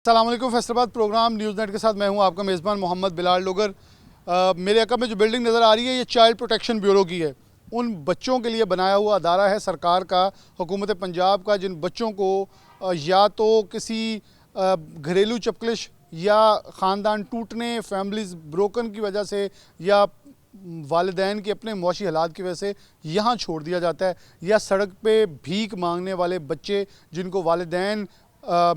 अस्सलाम वालेकुम। Faisalabad programme news net के साथ मैं हूं आपका मेज़बान मोहम्मद बिलाल लोगर। मेरे अकब में जो बिल्डिंग नज़र आ रही है ये चाइल्ड प्रोटेक्शन ब्यूरो की है। उन बच्चों के लिए बनाया हुआ अदारा है सरकार का, हुकूमत पंजाब का, जिन बच्चों को या तो किसी घरेलू चपकलिश या ख़ानदान टूटने, फैमिलीज़ ब्रोकन की वजह से या वालिदैन के अपने मुआशी हालात की वजह से यहाँ छोड़ दिया जाता है, या सड़क पे भीख मांगने वाले बच्चे जिनको वालिदैन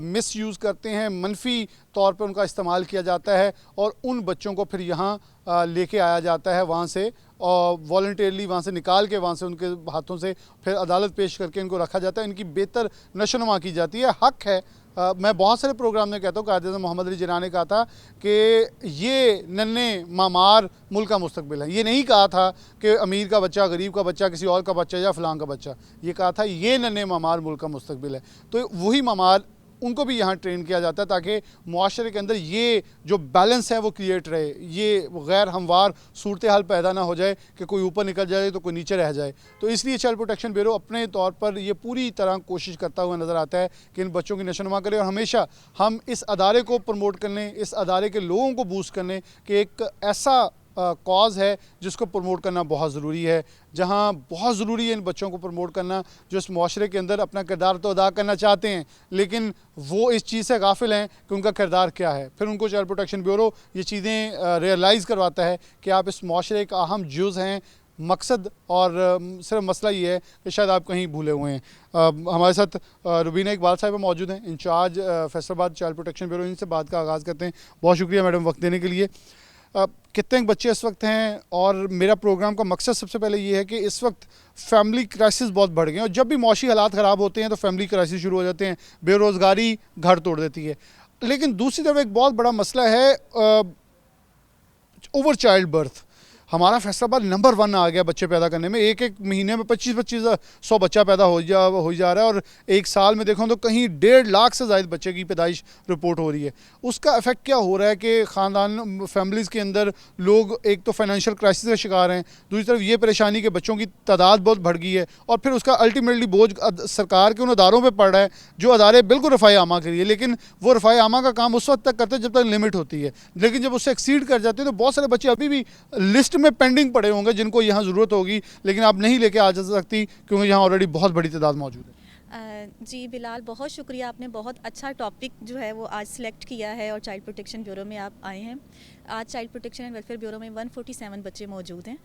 मिस यूज़ करते हैं, मनफी तौर पर उनका इस्तेमाल किया जाता है और उन बच्चों को फिर यहाँ लेके आया जाता है वहाँ से, और वॉलंटियरली वहाँ से निकाल के वहाँ से उनके हाथों से फिर अदालत पेश करके इनको रखा जाता है। इनकी बेहतर नशोनुमा की जाती है। हक़ है, मैं बहुत सारे प्रोग्राम में कहता हूँ, कायदे मोहम्मद अली जिन्ना ने कहा था कि ये नन्हे मामार मुल्क का मुस्तकबिल है। ये नहीं कहा था कि अमीर का बच्चा, गरीब का बच्चा, किसी और का बच्चा या फ़लाँ का बच्चा, ये कहा था ये नन्हे मामार मुल्क का मुस्तकबिल है। तो वही मामार उनको भी यहाँ ट्रेन किया जाता है ताकि मुआशरे के अंदर ये जो बैलेंस है वो क्रिएट रहे, ये गैर हमवार सूरत हाल पैदा ना हो जाए कि कोई ऊपर निकल जाए तो कोई नीचे रह जाए। तो इसलिए चाइल्ड प्रोटेक्शन ब्यूरो अपने तौर पर ये पूरी तरह कोशिश करता हुआ नज़र आता है कि इन बच्चों की नशोनुमा करे, और हमेशा हम इस अदारे को प्रमोट करने, इस अदारे के लोगों को बूस्ट करने कि एक ऐसा कॉज़ है जिसको प्रमोट करना बहुत ज़रूरी है, जहाँ बहुत ज़रूरी है इन बच्चों को प्रमोट करना जो इस माशरे के अंदर अपना किरदार तो अदा करना चाहते हैं लेकिन वो इस चीज़ से गाफिल हैं कि उनका किरदार क्या है। फिर उनको चाइल्ड प्रोटेक्शन ब्यूरो ये चीज़ें रियलाइज़ करवाता है कि आप इस माशरे का अहम जुज़ हैं, मकसद, और सिर्फ मसला ये है कि शायद आप कहीं भूले हुए हैं। हमारे साथ रुबीना इकबाल साहिबा मौजूद हैं, incharge Faisalabad child protection bureau. इनसे बात का आगाज़ करते हैं। बहुत शुक्रिया मैडम वक्त देने के लिए। कितने बच्चे इस वक्त हैं, और मेरा प्रोग्राम का मकसद सबसे पहले ये है कि इस वक्त फैमिली क्राइसिस बहुत बढ़ गए हैं, और जब भी मौशी हालात ख़राब होते हैं तो फैमिली क्राइसिस शुरू हो जाते हैं, बेरोज़गारी घर तोड़ देती है। लेकिन दूसरी तरफ एक बहुत बड़ा मसला है ओवर चाइल्ड बर्थ। हमारा फैसलाबाद नंबर 1 आ गया बच्चे पैदा करने में। एक महीने में 25-25 बच्चा पैदा हो जा रहा है, और एक साल में देखो तो कहीं 1.5 लाख से ज़्यादा बच्चे की पैदाइश रिपोर्ट हो रही है। उसका इफ़ेक्ट क्या हो रहा है कि ख़ानदान फैमिलीज़ के अंदर लोग एक तो फाइनेंशियल क्राइसिस का शिकार हैं, दूसरी तरफ ये परेशानी कि बच्चों की तादाद बहुत बढ़ गई है, और फिर उसका अल्टीमेटली बोझ सरकार के उन अदारों पर पड़ रहा है जो अदारे बिल्कुल रफ़ाए आमा के लिए, लेकिन वो रफ़ाए आमा का काम उस वक्त तक करते हैं जब तक लिमिट होती है, लेकिन जब उससे एक्सीड कर जाते हैं तो बहुत सारे बच्चे अभी भी लिस्ट में पेंडिंग पड़े होंगे जिनको यहाँ ज़रूरत होगी, लेकिन आप नहीं लेके आ जा सकती क्योंकि यहाँ ऑलरेडी बहुत बड़ी तादाद मौजूद है। जी बिलाल, बहुत शुक्रिया, आपने बहुत अच्छा टॉपिक जो है वो आज सिलेक्ट किया है और चाइल्ड प्रोटेक्शन ब्यूरो में आप आए हैं। आज child protection and welfare bureau में 147 बच्चे मौजूद हैं,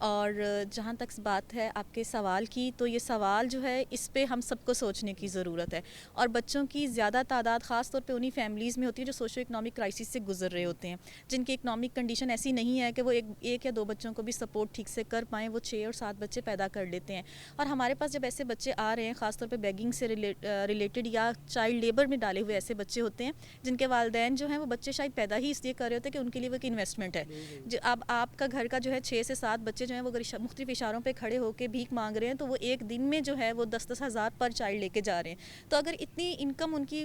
और जहाँ तक बात है आपके सवाल की, तो ये सवाल जो है इस पे हम सबको सोचने की ज़रूरत है। और बच्चों की ज़्यादा तादाद ख़ास तौर पे उन्हीं फैमिलीज़ में होती है जो सोशो इकनॉमिक क्राइसिस से गुजर रहे होते हैं, जिनकी इकनॉमिक कंडीशन ऐसी नहीं है कि वो एक या 2 बच्चों को भी सपोर्ट ठीक से कर पाएँ, वो 6 और 7 बच्चे पैदा कर लेते हैं। और हमारे पास जब ऐसे बच्चे आ रहे हैं, ख़ास तौर पर बैगिंग से रिलेटेड या चाइल्ड लेबर में डाले हुए ऐसे बच्चे होते हैं जिनके वालिदैन जो हैं वो बच्चे शायद पैदा ही इसलिए कर रहे होते हैं कि उनके लिए वो एक इन्वेस्टमेंट है। जो अब आपका घर का जो है 6 से 7 बच्चे जो हैं वो अगर मुख्तलिफ इशारों पे खड़े होकर भीख मांग रहे हैं तो वो एक दिन में जो है वो 10-10 हज़ार पर चाइल्ड लेके जा रहे हैं। तो अगर इतनी इनकम उनकी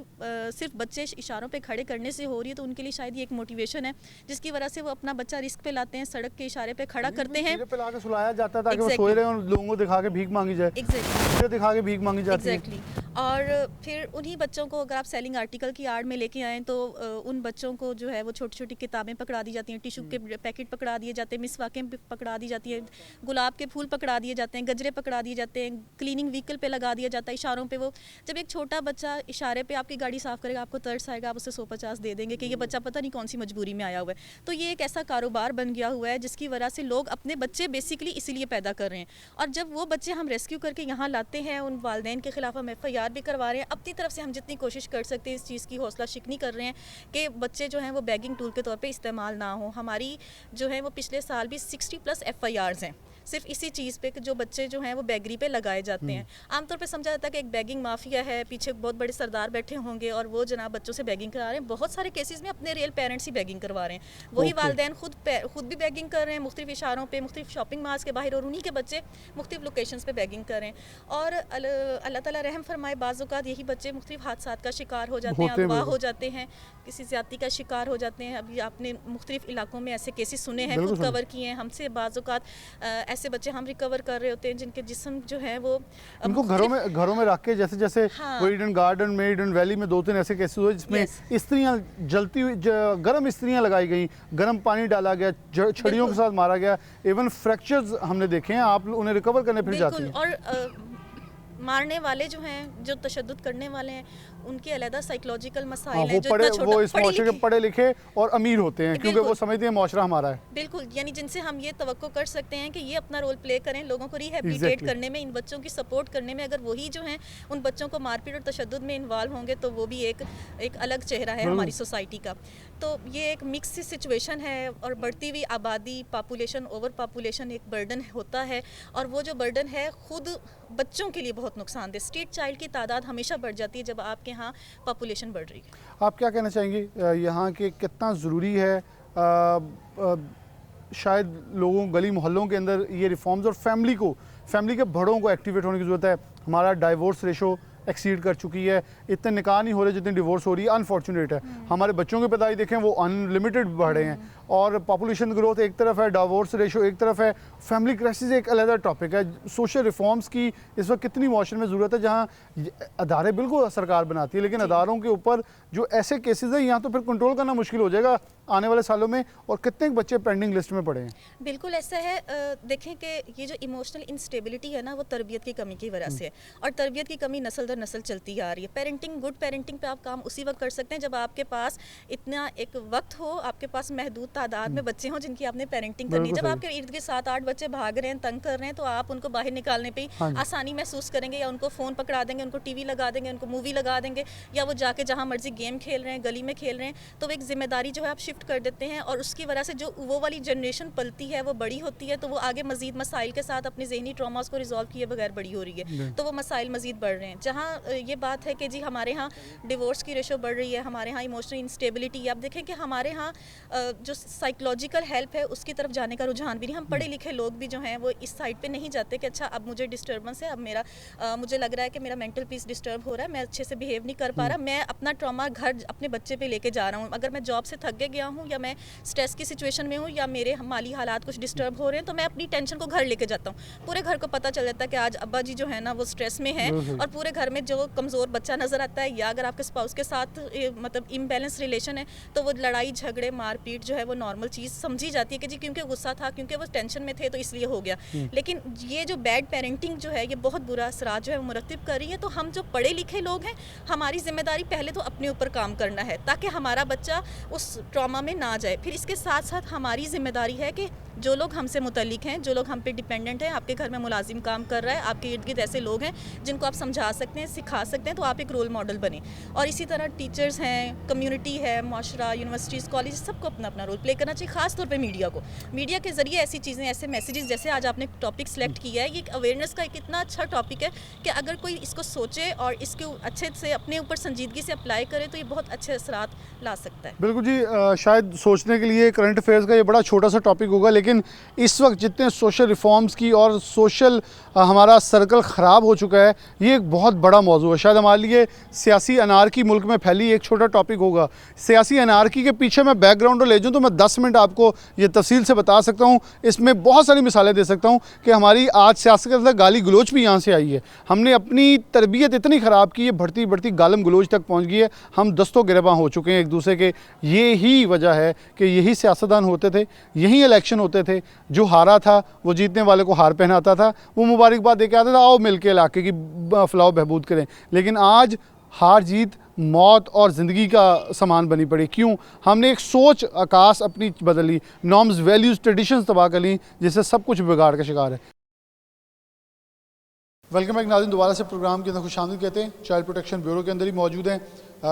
सिर्फ बच्चे इशारों पे खड़े करने से हो रही है तो उनके लिए शायद ये एक मोटिवेशन है जिसकी वजह से वो अपना बच्चा रिस्क पे लाते हैं, सड़क के इशारे पे खड़ा करते हैं, सुलाया जाता है ताकि वो सोए रहे और लोगों को दिखा के भीख मांगी जाए। एग्जैक्टली, दिखा के भीख मांगी जाती है। एग्जैक्टली। और फिर उन्हीं बच्चों को अगर आप सेलिंग आर्टिकल की आड़ में लेके आएँ तो उन बच्चों को जो है वो छोटी छोटी किताबें पकड़ा दी जाती हैं, टिशू के पैकेट पकड़ा दिए जाते हैं, मिसवाकें पकड़ा दी जाती है, गुलाब के फूल पकड़ा दिए जाते हैं, गजरे पकड़ा दिए जाते हैं, क्लीनिंग व्हीकल पे लगा दिया जाता है इशारों पे। वो जब एक छोटा बच्चा इशारे पे आपकी गाड़ी साफ़ करेगा, आपको तरस आएगा, आप उसे 150 दे देंगे कि ये बच्चा पता नहीं कौन सी मजबूरी में आया हुआ है। तो ये एक ऐसा कारोबार बन गया हुआ है जिसकी वजह से लोग अपने बच्चे बेसिकली इसीलिए पैदा कर रहे हैं, और जब वो बच्चे हम रेस्क्यू करके यहाँ लाते हैं, उन वालिदैन के खिलाफ हम FIR भी करवा रहे हैं। अपनी तरफ से हम जितनी कोशिश कर सकते हैं इस चीज़ की हौसला शिकनी कर रहे हैं कि बच्चे जो हैं वो बैगिंग टूल के तौर पे इस्तेमाल ना हो। हमारी जो है वो पिछले साल भी 60+ FIRs हैं सिर्फ इसी चीज़ पे कि जो बच्चे जो हैं वो बैगरी पे लगाए जाते हैं। आमतौर पे समझा जाता है कि एक बैगिंग माफिया है, पीछे बहुत बड़े सरदार बैठे होंगे और वो जनाब बच्चों से बैगिंग करा रहे हैं। बहुत सारे केसेस में अपने रियल पेरेंट्स ही बैगिंग करवा रहे हैं, वही वालिदैन खुद भी बैगिंग कर रहे हैं मुख्तलिफ इशारों पे, मुख्तलिफ शॉपिंग मॉल्स के बाहर, और उन्हीं के बच्चे मुख्तलिफ लोकेशंस पे बैगिंग कर रहे हैं। और अल्लाह ताला रहम फरमाए, बाज़ औक़ात यही बच्चे मुख्तलिफ हादसात का शिकार हो जाते हैं, अगवा हो जाते हैं, किसी ज़्यादती का शिकार हो जाते हैं। अभी आपने मुख्तलिफ इलाकों में ऐसे केसेस सुने हैं, खुद कवर किए हैं हमसे। बाज़ औक़ात ऐसे बच्चे हम रिकवर कर रहे होते हैं जिनके जिस्म जो है वो इनको घरों में रख के जैसे जैसे हाँ। वो ईडन गार्डन में, ईडन वैली में 2-3 ऐसे केसेस हुए जिसमें स्त्रियां जलती हुई गर्म स्त्रियां लगाई गई, गर्म पानी डाला गया, छड़ियों के साथ मारा गया, इवन फ्रैक्चर्स हमने देखे हैं। आप उन्हें रिकवर करने फिर जाती हैं। और मारने वाले जो हैं, जो तशद्दुद करने वाले हैं, उनके अलग साइकोलॉजिकल मसाइल हैं, जो इतना छोटा वो इस माशरे के पढ़े लिखे और अमीर होते हैं क्योंकि वो समझते हैं माशरा हमारा है। बिल्कुल, यानी जिनसे हम ये तवक्को कर सकते हैं कि ये अपना रोल प्ले करें, लोगों को रिहेबिलिटेट करने में, इन बच्चों की सपोर्ट करने में। अगर वही जो हैं उन बच्चों को मारपीट और तशद्दुद में इन्वॉल्व होंगे तो वो भी एक अलग चेहरा है हमारी सोसाइटी का। तो ये एक मिक्स सिचुएशन है और बढ़ती हुई आबादी, पॉपुलेशन, ओवर पॉपुलेशन एक बर्डन होता है और वो जो बर्डन है खुद बच्चों के लिए बहुत नुकसानदेह। स्ट्रीट चाइल्ड की तादाद हमेशा बढ़ जाती है जब आपके यहाँ पॉपुलेशन बढ़ रही है। आप क्या कहना चाहेंगे यहाँ के कितना ज़रूरी है शायद लोगों गली मोहल्लों के अंदर ये रिफॉर्म्स और फैमिली के बड़ों को एक्टिवेट होने की ज़रूरत है। हमारा डाइवोर्स रेशो एक्सीड कर चुकी है, इतने निकाह नहीं हो रहे जितने डिवोर्स हो रही है, अनफॉर्चुनेट है। हमारे बच्चों की पैदाइश देखें वो अनलिमिटेड बढ़ रहे हैं और पॉपुलेशन ग्रोथ एक तरफ है, डिवोर्स रेशो एक तरफ है, फैमिली क्राइसिस एक अलग टॉपिक है। सोशल रिफॉर्म्स की इस वक्त कितनी माशरे में ज़रूरत है जहाँ अदारे बिल्कुल सरकार बनाती है लेकिन अदारों के ऊपर जो ऐसे केसेस हैं यहाँ तो फिर कंट्रोल करना मुश्किल हो जाएगा आने वाले सालों में। और कितने बच्चे पेंडिंग लिस्ट में पड़े हैं। बिल्कुल ऐसा है। देखें कि ये जो इमोशनल इंस्टेबिलिटी है ना, वो तरबियत की कमी की वजह से है और तरबियत की कमी नस्ल दर नस्ल चलती आ रही है। पेरेंटिंग, गुड पेरेंटिंग पे आप काम उसी वक्त कर सकते हैं जब आपके पास इतना एक वक्त हो, आपके पास महदूद तादाद में बच्चे हों जिनकी आपने पेरेंटिंग करनी है। जब आपके इर्द गिर्द 7-8 बच्चे भाग रहे हैं, तंग कर रहे हैं, तो आप उनको बाहर निकालने पे आसानी महसूस करेंगे या उनको फ़ोन पकड़ा देंगे, उनको टीवी लगा देंगे, उनको मूवी लगा देंगे या वो जाके जहाँ मर्जी गेम खेल रहे हैं, गली में खेल रहे हैं, तो वो एक जिम्मेदारी जो है आप शिफ्ट कर देते हैं और उसकी वजह से जो वो वाली जनरेशन पलती है वो बड़ी होती है तो वो आगे मजीद मसाइल के साथ अपनी ज़हनी ट्रॉमास को रिजॉल्व किए बगैर बड़ी हो रही है, तो वो मसाइल मजीद बढ़ रहे हैं। जहाँ ये बात है कि जी हमारे यहाँ डिवोर्स की रेशो बढ़ रही है, हमारे यहाँ इमोशनल इंस्टेबिलिटी, आप देखें कि हमारे यहाँ जो साइकोलॉजिकल हेल्प है उसकी तरफ जाने का रुझान भी नहीं। हम पढ़े लिखे लोग भी जो हैं वो इस साइड पे नहीं जाते कि अच्छा अब मुझे डिस्टर्बेंस है, अब मेरा मुझे लग रहा है कि मेरा मेंटल पीस डिस्टर्ब हो रहा है, मैं अच्छे से बिहेव नहीं कर पा रहा, मैं अपना ट्रॉमा घर अपने बच्चे पे लेके जा रहा हूँ। अगर मैं जॉब से थक गया हूँ या मैं स्ट्रेस की सिचुएशन में हूँ या मेरे माली हालात कुछ डिस्टर्ब हो रहे हैं तो मैं अपनी टेंशन को घर लेके जाता हूँ। पूरे घर को पता चल जाता है कि आज अब्बा जी जो है ना वो स्ट्रेस में है और पूरे घर में जो कमज़ोर बच्चा नज़र आता है या अगर आपके स्पाउस के साथ मतलब इम्बैलेंस रिलेशन है तो वो लड़ाई झगड़े मारपीट जो है वो नॉर्मल चीज़ समझी जाती है कि जी क्योंकि गुस्सा था, क्योंकि वो टेंशन में थे तो इसलिए हो गया। लेकिन ये जो बैड पेरेंटिंग जो है ये बहुत बुरा असरात जो है मुरतब कर रही है। तो हम जो पढ़े लिखे लोग हैं हमारी जिम्मेदारी पहले तो अपने ऊपर काम करना है ताकि हमारा बच्चा उस ट्रॉमा में ना जाए। फिर इसके साथ साथ हमारी जिम्मेदारी है कि जो लोग हमसे मुतल्लिक हैं, जो लोग हम पे डिपेंडेंट हैं, आपके घर में मुलाजिम काम कर रहा है, आपके इर्द गिर्द ऐसे लोग हैं जिनको आप समझा सकते हैं, सिखा सकते हैं, तो आप एक रोल मॉडल बने। और इसी तरह टीचर्स हैं, कम्युनिटी है, माशरा, यूनिवर्सिटीज़, कॉलेज, सबको अपना अपना रोल प्ले करना चाहिए। ख़ास तौर पे मीडिया को, मीडिया के ज़रिए ऐसी चीज़ें, ऐसे मैसेजेस, जैसे आज आपने टॉपिक सेलेक्ट किया है, ये अवेयरनेस का एक इतना अच्छा टॉपिक है कि अगर कोई इसको सोचे और इसके अच्छे से अपने ऊपर संजीदगी से अप्लाई करे तो ये बहुत अच्छे असरात ला सकता है। बिल्कुल जी, शायद सोचने के लिए करंट अफेयर्स का ये बड़ा छोटा सा टॉपिक होगा लेकिन इस वक्त जितने सोशल रिफॉर्म्स की और सोशल हमारा सर्कल ख़राब हो चुका है ये एक बहुत बड़ा मौजू है। शायद हमारे लिए सियासी अनारकी मुल्क में फैली एक छोटा टॉपिक होगा। सियासी अनारकी के पीछे मैं बैकग्राउंड ले जाऊँ तो मैं 10 मिनट आपको ये तफसील से बता सकता हूँ। इसमें बहुत सारी मिसालें दे सकता हूँ कि हमारी आज सियासत के अंदर गाली गलोच भी यहाँ से आई है। हमने अपनी तरबियत इतनी ख़राब की है, बढ़ती बढ़ती गालम गलोच तक पहुँच गई है, हम दस्तों गिरबां हो चुके हैं एक दूसरे के। ये ही वजह है कि यही सियासतदान होते थे, यही इलेक्शन होते थे, जो हारा था वो जीतने वाले को हार पहनाता था, वो मुबारकबाद दे के आता था, आओ मिलके इलाके की फलाह बहबूद करें। लेकिन आज हार जीत मौत और ज़िंदगी का सामान बनी पड़ी। क्यों? हमने एक सोच आकाश अपनी बदली, नॉर्म्स, वैल्यूज़, ट्रेडिशंस तबाह कर ली, जिससे सब कुछ बिगाड़ का शिकार है। वेलकम बैक नाज़रीन, दोबारा से प्रोग्राम के अंदर खुशामदीद कहते हैं। चाइल्ड प्रोटेक्शन ब्यूरो के अंदर ही मौजूद हैं।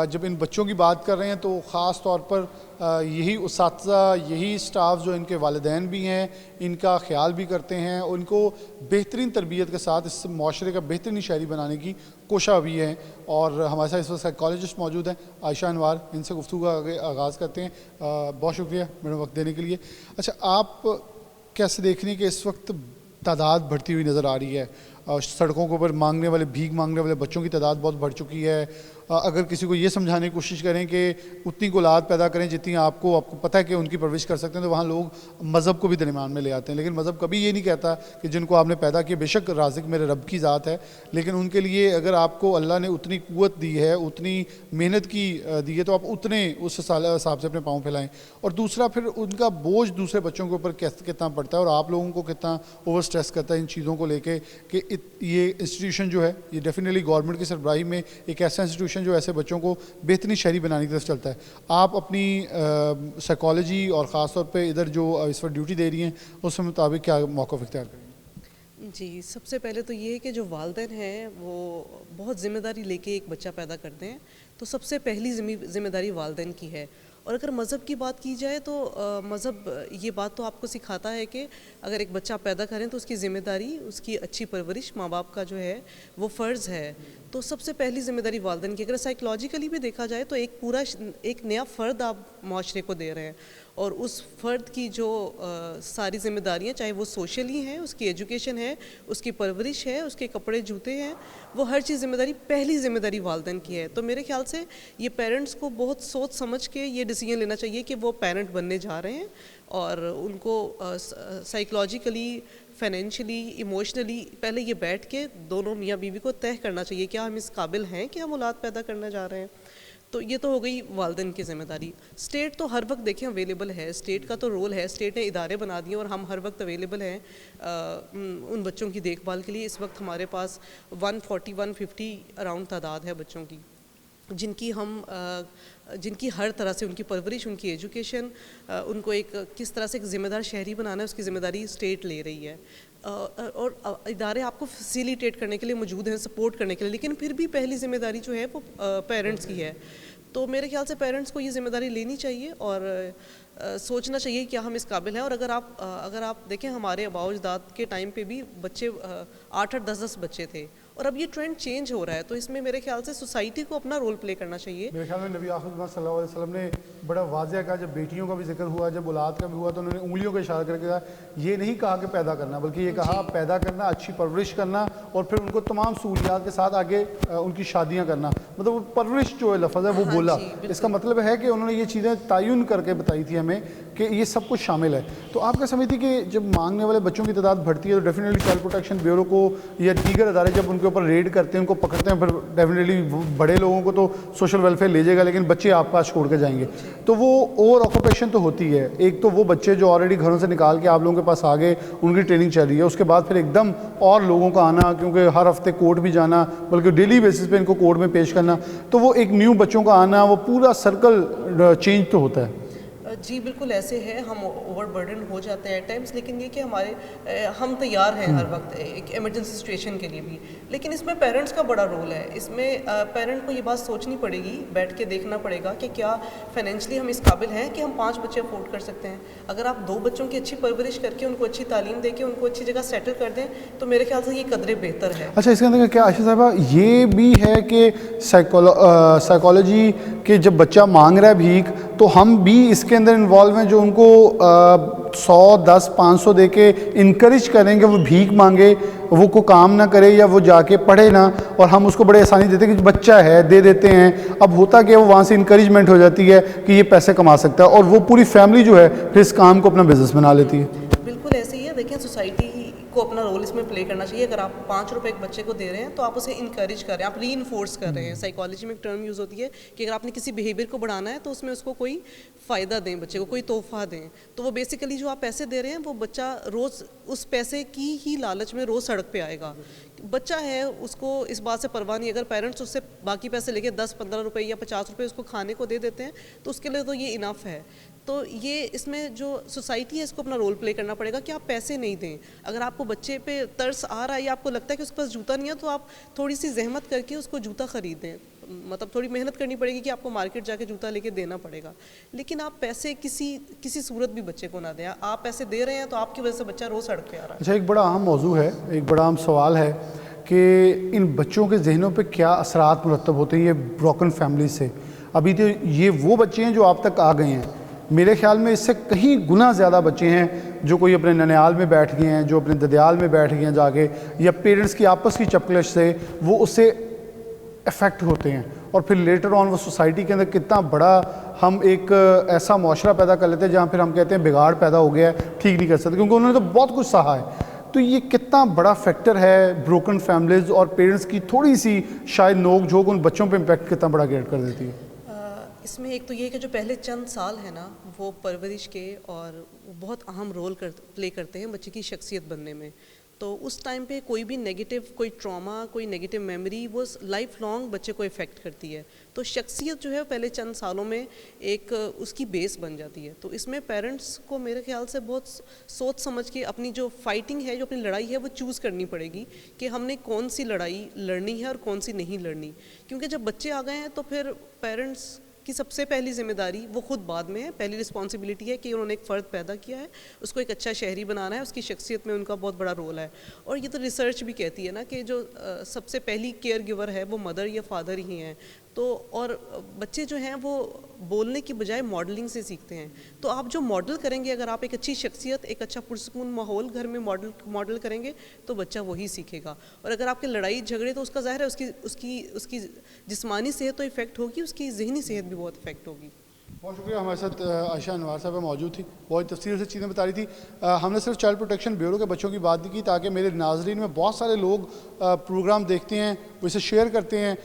जब इन बच्चों की बात कर रहे हैं तो ख़ास तौर पर यही उस्ताज़ा, यही स्टाफ जो इनके वालिदैन भी हैं, इनका ख्याल भी करते हैं, उनको बेहतरीन तरबियत के साथ इस माशरे का बेहतरीन शहरी बनाने की कोशिश भी है। और हमारे साथ इस वक्त साइकोलॉजिस्ट मौजूद हैं, आयशा अनवार, इनसे गुफ्तगू का आगाज़ करते हैं। बहुत शुक्रिया मेरा वक्त देने के लिए। अच्छा, आप कैसे देख रही हैं कि इस वक्त तादाद बढ़ती हुई नज़र आ रही है सड़कों के ऊपर मांगने वाले, भीख मांगने वाले बच्चों की तादाद बहुत बढ़ चुकी है। अगर किसी को ये समझाने की कोशिश करें कि उतनी औलाद पैदा करें जितनी आपको पता है कि उनकी परवरिश कर सकते हैं, तो वहाँ लोग मज़हब को भी दरमियान में ले आते हैं। लेकिन मज़हब कभी ये नहीं कहता कि जिनको आपने पैदा किया, बेशक राज़िक मेरे रब की ज़ात है, लेकिन उनके लिए अगर आपको अल्लाह ने उतनी क़ुव्वत दी है, उतनी मेहनत की दी है, तो आप उतने उस हिसाब से अपने पाँव फैलाएं। और दूसरा, फिर उनका बोझ दूसरे बच्चों के ऊपर कितना पड़ता है और आप लोगों को कितना ओवर स्ट्रेस करता है इन चीज़ों को लेके कि ये इंस्टीट्यूशन जो है, ये डेफिनेटली गवर्नमेंट की सरबराही में एक ऐसा इंस्टीट्यूशन जो ऐसे बच्चों को बेहतरीन शहरी बनाने की तरफ चलता है। आप अपनी साइकोलॉजी और ख़ास तौर पे इधर जो इस वक्त ड्यूटी दे रही हैं, उसके मुताबिक क्या मौक़िफ़ इख्तियार करेंगे? जी, सबसे पहले तो ये है कि जो वालिदैन हैं वो बहुत ज़िम्मेदारी लेके एक बच्चा पैदा करते हैं, तो सबसे पहली ज़िम्मेदारी वालिदैन की है। और अगर मज़हब की बात की जाए तो मज़हब ये बात तो आपको सिखाता है कि अगर एक बच्चा पैदा करें तो उसकी ज़िम्मेदारी, उसकी अच्छी परवरिश माँ बाप का जो है वो फ़र्ज़ है। तो सबसे पहली ज़िम्मेदारी वालिदैन की। अगर साइकोलॉजिकली भी देखा जाए तो एक नया फ़र्द आप माशरे को दे रहे हैं, और उस फ़र्द की जो सारी ज़िम्मेदारियाँ, चाहे वो सोशली हैं, उसकी एजुकेशन है, उसकी परवरिश है, उसके कपड़े जूते हैं, वो हर चीज़ पहली ज़िम्मेदारी वालिदैन की है। तो मेरे ख्याल से ये पेरेंट्स को बहुत सोच समझ के ये डिसीजन लेना चाहिए कि वो पेरेंट बनने जा रहे हैं, और उनको साइकोलॉजिकली, फाइनेंशियली, इमोशनली पहले ये बैठ के दोनों मियाँ बीवी को तय करना चाहिए क्या हम इस काबिल हैं कि हम औलाद पैदा करने जा रहे हैं। तो ये तो हो गई वालिदैन की ज़िम्मेदारी। स्टेट तो हर वक्त देखें अवेलेबल है, स्टेट का तो रोल है, स्टेट ने इदारे बना दिए और हम हर वक्त अवेलेबल हैं उन बच्चों की देखभाल के लिए। इस वक्त हमारे पास 140-150 अराउंड तादाद है बच्चों की, जिनकी हर तरह से उनकी परवरिश, उनकी एजुकेशन, उनको एक किस तरह से एक ज़िम्मेदार शहरी बनाना है, उसकी ज़िम्मेदारी स्टेट ले रही है। और इदारे आपको फैसिलिटेट करने के लिए मौजूद हैं, सपोर्ट करने के लिए, लेकिन फिर भी पहली ज़िम्मेदारी जो है वो पेरेंट्स की है। तो मेरे ख्याल से पेरेंट्स को ये ज़िम्मेदारी लेनी चाहिए और सोचना चाहिए क्या हम इस काबिल हैं। और अगर आप देखें हमारे आबाओ अजदाद के टाइम पे भी बच्चे 8-8, 10-10 बच्चे थे, और अब ये ट्रेंड चेंज हो रहा है। तो इसमें मेरे ख्याल से सोसाइटी को अपना रोल प्ले करना चाहिए। मेरे ख्याल में नबी आखिर सल्लल्लाहु अलैहि वसल्लम ने बड़ा वाज़ेह कहा, जब बेटियों का भी जिक्र हुआ, जब औलाद का भी हुआ, तो उन्होंने उंगलियों का इशारा करके कहा, ये नहीं कहा कि पैदा करना, बल्कि ये कहा पैदा करना, अच्छी परवरिश करना, और फिर उनको तमाम सहूलियात के साथ आगे उनकी शादियाँ करना। मतलब वो परवरिश जो लफ्ज़ है वो बोला, इसका मतलब है कि उन्होंने ये चीज़ें तयन करके बताई थी हमें कि ये सब कुछ शामिल है। तो आप क्या समझती कि जब मांगने वाले बच्चों की तादाद बढ़ती है तो डेफिनेटली चाइल्ड प्रोटेक्शन ब्यूरो को या दीगर अदारे जब उनके ऊपर रेड करते हैं, उनको पकड़ते हैं, फिर डेफिनेटली बड़े लोगों को तो सोशल वेलफेयर ले जाएगा, लेकिन बच्चे आप पास छोड़ के जाएंगे, तो वो ओवर ऑक्यूपेशन तो होती है। एक तो वो बच्चे जो ऑलरेडी घरों से निकाल के आप लोगों के पास आ गए, उनकी ट्रेनिंग चल रही है, उसके बाद फिर एकदम और लोगों का आना, क्योंकि हर हफ्ते कोर्ट भी जाना, बल्कि डेली बेसिस पे इनको कोर्ट में पेश करना, तो वो एक न्यू बच्चों का आना, वो पूरा सर्कल चेंज तो होता है। जी बिल्कुल ऐसे है, हम ओवरबर्डन हो जाते हैं एट टाइम्स, लेकिन ये कि हम तैयार हैं हर वक्त एक इमरजेंसी सिचुएशन के लिए भी। लेकिन इसमें पेरेंट्स का बड़ा रोल है। इसमें पेरेंट को ये बात सोचनी पड़ेगी, बैठ के देखना पड़ेगा कि क्या फाइनेंशियली हम इस काबिल हैं कि हम 5 बच्चे अफोर्ड कर सकते हैं। अगर आप 2 बच्चों की अच्छी परवरिश करके, उनको अच्छी तालीम देके, उनको अच्छी जगह सेटल कर दें, तो मेरे ख्याल से ये कदरे बेहतर है। अच्छा, इसके अंदर क्या आयशा साहबा ये भी है कि साइकोलॉजी के जब बच्चा मांग रहा है भीख, तो हम भी इसके अंदर इन्वॉल्व हैं, जो उनको 100, 10, 500 दे के इनक्रेज करेंगे वो भीख मांगे, वो को काम ना करे या वो जाके पढ़े ना, और हम उसको बड़े आसानी देते हैं कि बच्चा है दे देते हैं। अब होता कि वो वहाँ से इनक्रेजमेंट हो जाती है कि ये पैसे कमा सकता है, और वो पूरी फैमिली जो है फिर इस काम को अपना बिजनेस बना लेती है। बिल्कुल ऐसे ही है। देखिए सोसाइटी को अपना रोल इसमें प्ले करना चाहिए। अगर आप 5 रुपए एक बच्चे को दे रहे हैं तो आप उसे इनकरेज कर रहे हैं, आप री इन्फोर्स कर रहे हैं। साइकोलॉजी में एक टर्म यूज़ होती है कि अगर आपने किसी बिहेवियर को बढ़ाना है तो उसमें उसको कोई फ़ायदा दें, बच्चे को कोई तोहफा दें। तो वो बेसिकली जो आप पैसे दे रहे हैं, वो बच्चा रोज़ उस पैसे की ही लालच में रोज़ सड़क पे आएगा। बच्चा है, उसको इस बात से परवाह नहीं। अगर पेरेंट्स उससे बाकी पैसे लेके 10-15 रुपये या 50 रुपये उसको खाने को दे देते हैं तो उसके लिए तो ये इनफ है। तो ये इसमें जो सोसाइटी है इसको अपना रोल प्ले करना पड़ेगा कि आप पैसे नहीं दें। अगर आपको बच्चे पे तरस आ रहा है या आपको लगता है कि उसके पास जूता नहीं है, तो आप थोड़ी सी जहमत करके उसको जूता ख़रीदें। मतलब थोड़ी मेहनत करनी पड़ेगी कि आपको मार्केट जाके जूता लेके देना पड़ेगा, लेकिन आप पैसे किसी सूरत भी बच्चे को ना दें। आप पैसे दे रहे हैं तो आपकी वजह से बच्चा रोज़ सड़क पे आ रहा है। अच्छा, एक बड़ा अहम मौजू है, एक बड़ा अहम सवाल है कि इन बच्चों के जहनों पे क्या असरात मुरतब होते हैं ये ब्रोकन फैमिली से। अभी तो ये वो बच्चे हैं जो आप तक आ गए हैं, मेरे ख्याल में इससे कहीं गुना ज़्यादा बच्चे हैं जो कोई अपने ननिहाल में बैठ गए हैं, जो अपने ददियाल में बैठ गए हैं जाके, या पेरेंट्स की आपस की चपकलिश से वो उससे इफ़ेक्ट होते हैं, और फिर लेटर ऑन वो सोसाइटी के अंदर कितना बड़ा हम एक ऐसा माशरा पैदा कर लेते हैं जहाँ फिर हम कहते हैं बिगाड़ पैदा हो गया है, ठीक नहीं कर सकते, क्योंकि उन्होंने तो बहुत कुछ सहा है। तो ये कितना बड़ा फैक्टर है ब्रोकन फैमिलीज़ और पेरेंट्स की थोड़ी सी शायद नोक झोंक उन बच्चों पे इम्पैक्ट कितना बड़ा क्रिएट कर देती है। इसमें एक तो ये कि जो पहले चंद साल है ना वो परवरिश के और वो बहुत अहम रोल प्ले करते हैं बच्चे की शख्सियत बनने में। तो उस टाइम पे कोई भी नेगेटिव, कोई ट्रॉमा, कोई नेगेटिव मेमोरी वो लाइफ लॉन्ग बच्चे को इफ़ेक्ट करती है। तो शख्सियत जो है पहले चंद सालों में एक उसकी बेस बन जाती है। तो इसमें पेरेंट्स को मेरे ख्याल से बहुत सोच समझ के अपनी जो फाइटिंग है, जो अपनी लड़ाई है वो चूज़ करनी पड़ेगी कि हमने कौन सी लड़ाई लड़नी है और कौन सी नहीं लड़नी। क्योंकि जब बच्चे आ गए हैं तो फिर पेरेंट्स की सबसे पहली जिम्मेदारी वो खुद बाद में है। पहली रिस्पॉन्सिबिलिटी है कि उन्होंने एक फ़र्द पैदा किया है, उसको एक अच्छा शहरी बनाना है, उसकी शख्सियत में उनका बहुत बड़ा रोल है। और ये तो रिसर्च भी कहती है ना कि जो सबसे पहली केयर गिवर है वो मदर या फादर ही हैं। तो और बच्चे जो हैं वो बोलने की बजाय मॉडलिंग से सीखते हैं। तो आप जो मॉडल करेंगे, अगर आप एक अच्छी शख्सियत, एक अच्छा पुरसकून माहौल घर में मॉडल करेंगे तो बच्चा वही सीखेगा। और अगर आपके लड़ाई झगड़े तो उसका ज़ाहिर है उसकी जिस्मानी सेहत तो इफ़ेक्ट होगी, उसकी ज़हनी सेहत भी बहुत इफ़ेक्ट होगी। बहुत शुक्रिया, हमारे साथ आयशा अनवार साहब मौजूद थी, बहुत तफसील से चीज़ें बता रही थी। हमने सिर्फ चाइल्ड प्रोटेक्शन ब्यूरो के बच्चों की बात नहीं की, ताकि मेरे नाजरीन में बहुत सारे लोग प्रोग्राम देखते हैं, वो इसे शेयर करते हैं।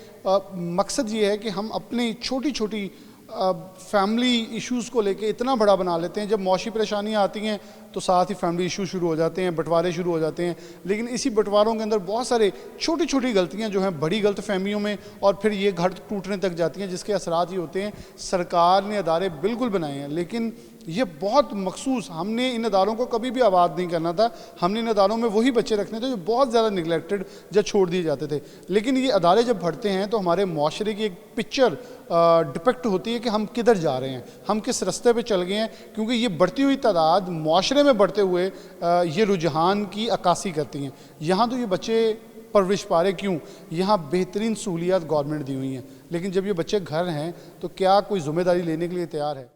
मकसद ये है कि हम अपनी छोटी छोटी फैमिली इश्यूज़ को लेके इतना बड़ा बना लेते हैं, जब मौशी परेशानियाँ आती हैं तो साथ ही फैमिली इशू शुरू हो जाते हैं, बंटवारे शुरू हो जाते हैं। लेकिन इसी बंटवारों के अंदर बहुत सारे छोटी छोटी गलतियां जो हैं बड़ी गलत फहमियों में और फिर ये घर टूटने तक जाती हैं, जिसके असरात ये होते हैं। सरकार ने अदारे बिल्कुल बनाए हैं, लेकिन ये बहुत मखसूस, हमने इन अदारों को कभी भी आबाद नहीं करना था। हमने इन अदारों में वही बच्चे रखने थे जो बहुत ज़्यादा निगलेक्टेड या छोड़ दिए जाते थे। लेकिन ये अदारे जब बढ़ते हैं तो हमारे माशरे की एक पिक्चर डिपेक्ट होती है कि हम किधर जा रहे हैं, हम किस रास्ते पे चल गए हैं। क्योंकि ये बढ़ती हुई तादाद माशरे में बढ़ते हुए ये रुझान की अक्कासी करती हैं। यहाँ तो ये बच्चे परवरिश पा रहे, क्यों? यहाँ बेहतरीन सहूलियात गवर्नमेंट दी हुई हैं, लेकिन जब ये बच्चे घर हैं तो क्या कोई ज़िम्मेदारी लेने के लिए तैयार है?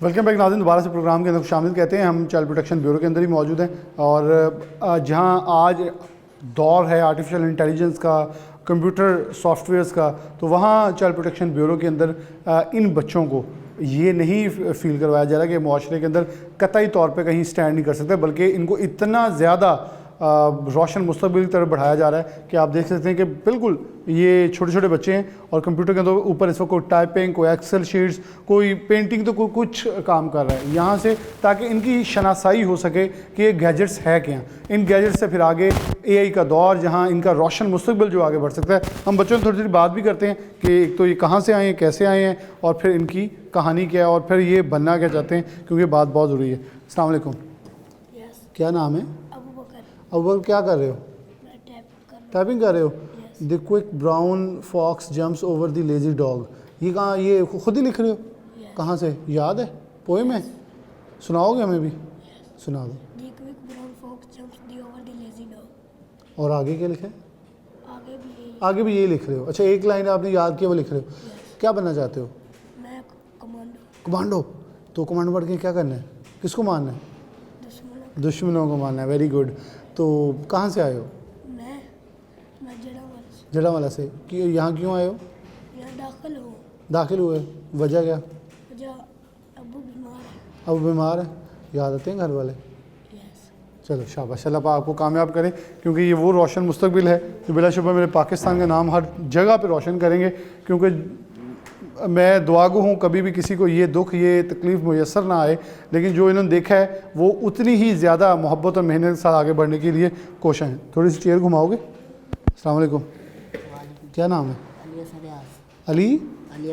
वेलकम बैक नाज़रीन, दोबारा से प्रोग्राम के अंदर शामिल कहते हैं। हम चाइल्ड प्रोटेक्शन ब्यूरो के अंदर ही मौजूद हैं, और जहां आज दौर है आर्टिफिशियल इंटेलिजेंस का, कंप्यूटर सॉफ्टवेयर्स का, तो वहाँ चाइल्ड प्रोटेक्शन ब्यूरो के अंदर इन बच्चों को ये नहीं फील करवाया जा रहा कि माशरे के अंदर कतई तौर पे कहीं स्टैंड नहीं कर सकते, बल्कि इनको इतना ज़्यादा रोशन मुस्तकबिल की तरफ बढ़ाया जा रहा है कि आप देख सकते हैं कि बिल्कुल ये छोटे छोटे बच्चे हैं और कंप्यूटर के अंदर ऊपर इस वक्त कोई टाइपिंग, कोई एक्सेल शीट्स, कोई पेंटिंग, तो कोई कुछ काम कर रहा है यहाँ से, ताकि इनकी शनासाई हो सके कि ये गैजेट्स है क्या। इन गैजेट्स से फिर आगे AI का दौर, जहाँ इनका रोशन मुस्तकबिल जो आगे बढ़ सकता है। हम बच्चों से थोड़ी थोड़ी बात भी करते हैं कि एक तो ये कहाँ से आए हैं, कैसे आए हैं, और फिर इनकी कहानी क्या है, और फिर ये बनना क्या चाहते हैं, क्योंकि बात बहुत ज़रूरी है। अस्सलाम वालेकुम, क्या नाम है? अब क्या कर रहे हो? टाइपिंग कर रहे हो? The quick brown fox jumps over the lazy dog, ये कहाँ, ये खुद ही लिख रहे हो? कहाँ से याद है? पोएम है? सुनाओगे हमें भी? सुना दो। और आगे क्या लिखा है? आगे भी यही लिख रहे हो? अच्छा, एक लाइन आपने याद किया वो लिख रहे हो। क्या बनना चाहते हो? मैं कमांडो। तो कमांडो पढ़ के क्या करना है? किसको मारना है? दुश्मनों को मारना है। Very good. तो कहाँ से आए हो? मैं जड़ावाला से। क्यों यहाँ क्यों आए हो? यहाँ दाखिल हुए, वजह क्या? अबू बीमार है। अब बीमार है? याद आते हैं घर वाले? चलो शाबाश, अल्लाह पाक आपको कामयाब करें, क्योंकि ये वो रोशन मुस्तकबिल है जो बिलाशुबा मेरे पाकिस्तान का नाम हर जगह पे रोशन करेंगे। क्योंकि मैं दुआगो हूँ कभी भी किसी को ये दुख, ये तकलीफ़ मुयसर ना आए, लेकिन जो इन्होंने देखा है वो उतनी ही ज़्यादा मोहब्बत और मेहनत के साथ आगे बढ़ने के लिए कोशिश है। थोड़ी सी चेयर घुमाओगे? अस्सलाम वालेकुम, क्या नाम है? अली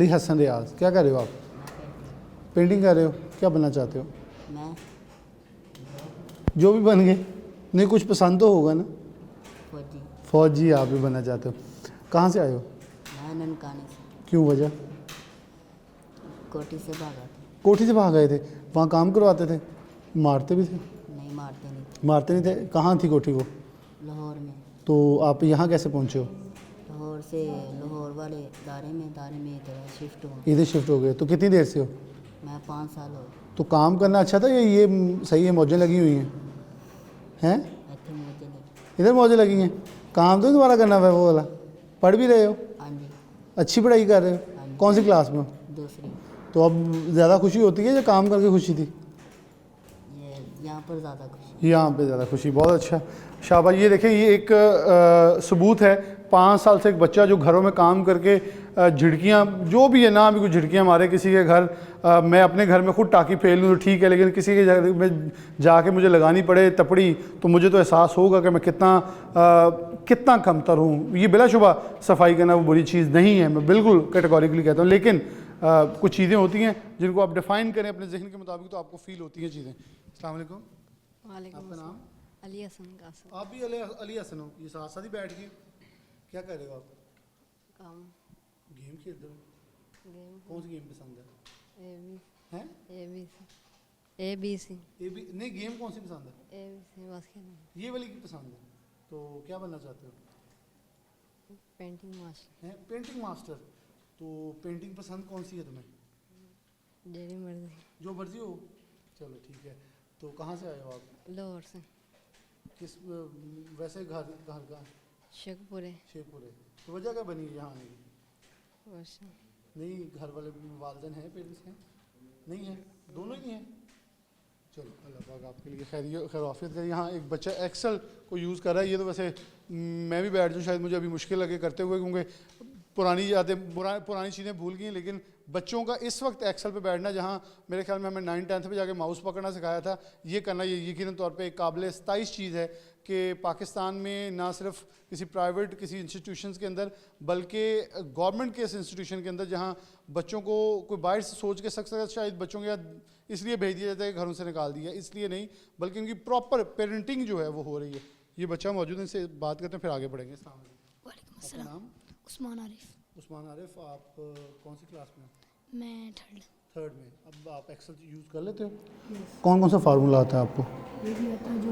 हसन रियाज। क्या कर रहे हो आप? पेंटिंग कर रहे हो? क्या बनना चाहते हो? मैं जो भी बन गए, नहीं कुछ पसंद तो होगा ना? फौजी। फौजी आप भी बनना चाहते हो? कहाँ से आए हो? मैं ननकाने से। क्यों, वजह? कोठी से भागा थे। कोठी से भाग गए थे? वहाँ काम करवाते थे? मारते भी थे? नहीं, मारते नहीं थे। मारते नहीं थे। कहाँ थी कोठी वो? लाहौर में। तो आप यहाँ कैसे पहुँचे हो? लाहौर से लाहौर वाले दारे में इधर शिफ्ट हुआ। इधर शिफ्ट हो गए, तो कितनी देर से हो? मैं 5 साल हो तो काम करना अच्छा था या ये सही है, मौजें लगी हुई हैं? हैं इतने मुझे लगे। इधर मौजें लगी हैं, काम तो दोबारा करना है वो वाला। पढ़ भी रहे हो? हाँ जी। अच्छी पढ़ाई कर रहे हो? कौन सी क्लास में हो? दूसरी। तो अब ज़्यादा खुशी होती है या काम करके खुशी थी? ये यहाँ पर ज़्यादा खुशी। यहाँ पे ज़्यादा खुशी, बहुत अच्छा, शाबाश। ये देखें, ये एक सबूत है, 5 साल से एक बच्चा जो घरों में काम करके झिड़कियाँ जो भी है ना, भी कुछ झिड़कियाँ मारे किसी के घर, मैं अपने घर में खुद टाँकी फेल लूँ तो ठीक है, लेकिन किसी के घर में जाके मुझे लगानी पड़े तपड़ी तो मुझे तो एहसास होगा कि मैं कितना कमतर हूँ। ये बिलाशुबा सफाई करना वो बुरी चीज़ नहीं है, मैं बिल्कुल कैटेगोरिकली कहता हूँ, लेकिन कुछ चीज़ें होती हैं जिनको आप डिफ़ाइन करें अपने जहन के मुताबिक तो आपको फील होती हैं चीज़ें। अस्सलाम वालेकुम। आपका नाम? अली हसन कासिम। आप भी अली हसन हो? ये साथ साथ ही बैठ गए, क्या कर रहे हो आप? काम। गेम खेल रहे हो? गेम। कौन सी गेम पसंद है? हैं? ABC। नहीं, गेम कौन सी पसंद है? ABC बस खेलना। ये वाली की पसंद है। तो क्या बनना चाहते हो? Painting master. हैं, पेंटिंग मास्टर। तो पेंटिंग पसंद कौन सी है तुम्हें? जेरी मर्जी। जो मर्जी हो, चलो ठीक है। तो कहाँ से आए हो आप? लाहौर से। किस वैसे घर का? शेखपुरे। शेखपुरे। तो वजह क्या बनी यहाँ आने की? बस। नहीं, घर वाले वालिदैन हैं, पेरेंट्स हैं? नहीं है, दोनों ही हैं। चलो अल्लाह पाक आपके लिए खैर आफियत करे। यहाँ एक बच्चा एक्सेल को यूज़ कर रहा है, ये तो वैसे मैं भी बैठ जाऊँ शायद मुझे अभी मुश्किल लगे करते हुए, क्योंकि पुरानी चीज़ें भूल गई हैं। लेकिन बच्चों का इस वक्त एक्सेल पे बैठना, जहाँ मेरे ख्याल में हमें 9-10 पे जाके माउस पकड़ना सिखाया था, ये करना ये यकीनन तौर पे एक काबिल इस्ताइश चीज़ है कि पाकिस्तान में ना सिर्फ किसी प्राइवेट किसी इंस्टीट्यूशंस के अंदर, बल्कि गवर्नमेंट के इस इंस्टीट्यूशन के अंदर, जहाँ बच्चों को कोई बाहर से सोच के सकता है शायद बच्चों के यहाँ इसलिए भेज दिया जाता है कि घरों से निकाल दिया, इसलिए नहीं, बल्कि उनकी प्रॉपर पेरेंटिंग जो है वो हो रही है। ये बच्चा मौजूद है, इनसे बात करते हैं, फिर आगे बढ़ेंगे। वालेकुम आपका अस्सलाम। नाम? उस्मान आरिफ। उस्मान आरिफ, आप कौन सी क्लास में? मैं थर्ड में। अब आप एक्सेल यूज़ कर लेते हो? कौन कौन सा फार्मूला आता है आपको? ये भी आता है जो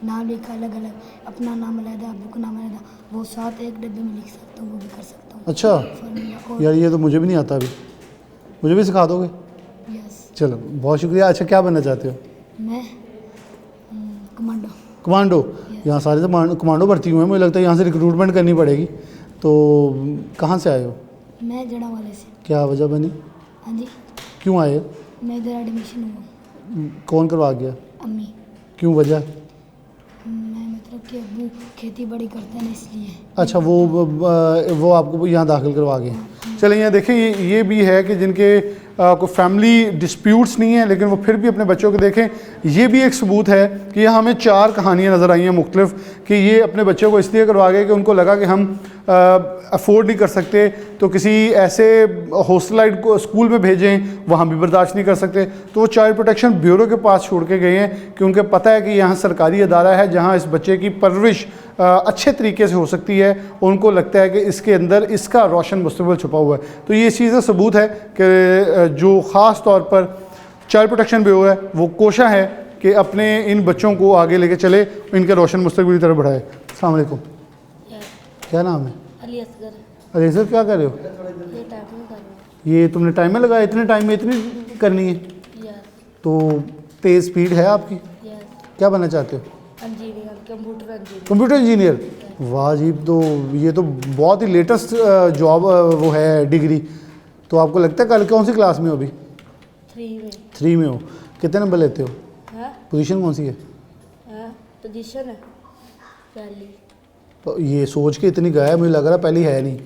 नाम लिखा अलग अलग, अपना नाम अलग, अबू का नाम अलग, वो साथ एक डब्बे में लिख सकता हूँ, वो भी कर सकता हूँ। अच्छा यार, ये तो मुझे भी नहीं आता अभी, मुझे भी सिखा दोगे? यस। चलो बहुत शुक्रिया। अच्छा, क्या बनना चाहते हो? मैं कमांडो। कमांडो? यहाँ सारे तो कमांडो भर्ती हुए हैं, मुझे लगता है यहाँ से रिक्रूटमेंट करनी पड़ेगी। तो कहाँ से आए हो? मैं जड़ा वाले से। क्या वजह बनी? हाँ जी। क्यों आए हो? मैं इधर एडमिशन हुआ। कौन करवा गया? अम्मी। क्यों, वजह? मैं मतलब कि अबू खेती बाड़ी करते हैं ना, इसलिए। अच्छा, वो आपको यहाँ दाखिल करवा गए। चलिए, यहाँ देखें, ये भी है कि जिनके कोई फैमिली डिस्प्यूट्स नहीं है, लेकिन वो फिर भी अपने बच्चों को देखें। ये भी एक सबूत है कि यहाँ हमें 4 कहानियाँ नज़र आई हैं मुख्तलिफ, कि ये अपने बच्चों को इसलिए करवा गए कि उनको लगा कि हम अफोर्ड नहीं कर सकते, तो किसी ऐसे हॉस्टलाइट को स्कूल में भेजें, वहाँ भी बर्दाश्त नहीं कर सकते, तो वो चाइल्ड प्रोटेक्शन ब्यूरो के पास छोड़ के गए हैं कि उनको पता है कि यहाँ सरकारी अदारा है जहाँ इस बच्चे की परवरिश अच्छे तरीके से हो सकती है। उनको लगता है कि इसके अंदर इसका रोशन मुस्तकबिल छुपा हुआ है। तो ये चीज़ का सबूत है कि जो ख़ास तौर पर चाइल्ड प्रोटेक्शन ब्यूरो है वो कोशिश है कि अपने इन बच्चों को आगे लेके चले, इनके रोशन मुस्तकबिल की तरफ बढ़ाए। अस्सलाम वालेकुम। क्या नाम है? अली असगर। अरे सर, क्या कर रहे हो? ये टाइपिंग कर रहा हूँ। ये तुमने टाइमर लगाया? इतने टाइम में इतनी करनी है? यस। तो तेज़ स्पीड है आपकी? यस। क्या बनना चाहते हो? Engineer, computer engineer. Computer engineer? वाह जी, तो ये तो बहुत ही लेटेस्ट जॉब वो है, डिग्री। तो आपको लगता है कल कौन सी क्लास में हो अभी? 3 में। 3 में हो। कितने नंबर लेते हो? हाँ पोजीशन कौन सी है? हाँ, पोजीशन है पहली। तो ये सोच के इतनी गया है, मुझे लग रहा पहली है नहीं।